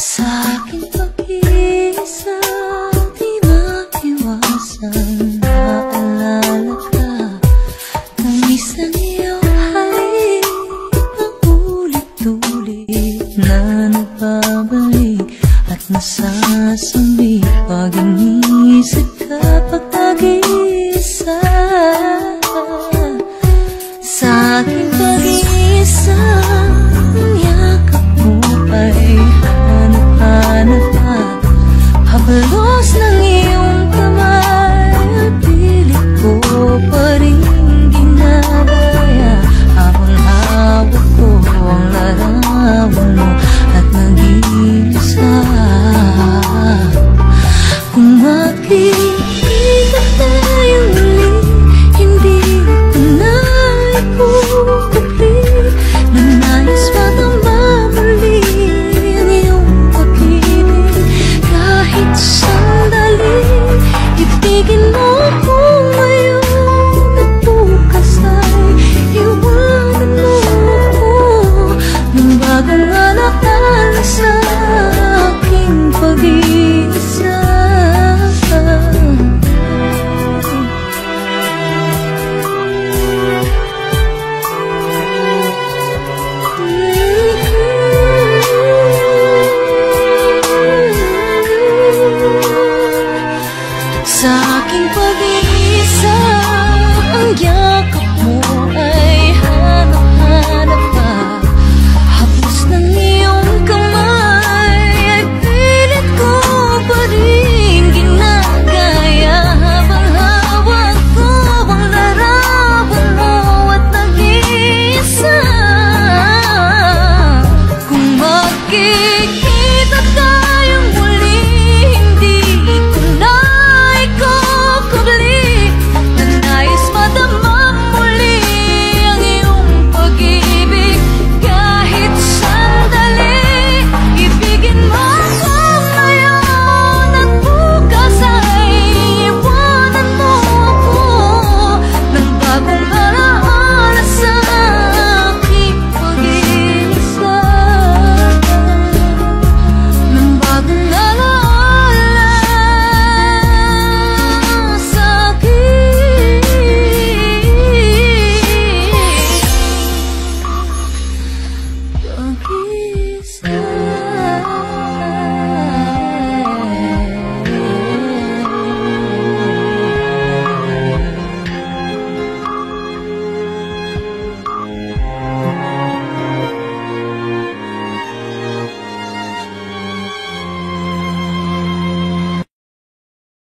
Sa aking pag-iisa, di maiwasan maalala ka. Tamis ng iyong halik, paulit-ulit na nagbabalik at nasasambi pag inisip ka pag nag-iisa. Sa aking pag-iisa, ang yakap mo ay hanap-hanap pa. Habalos ng iyong kamay at pilit ko pa rin ginagaya. Habang hawak ko ang larawan mo at nag-iisa. Kung makikita tayong muli, hindi ko na ikukupli. Nanayos matamba muli ang iyong pag-ibig. Kahit sandali, ibigin mo ko ngayon at bukas ay iwanan mo ko ng bagong alakala sa aking pag-iisa. Sa aking pag-iisa, ang yakap mo ay hanap-hanap pa. Hapos ng iyong kamay ay pilit ko pa rin ginagaya. Habang hawak ko ang larawan mo at nag-iisa. Kung makikita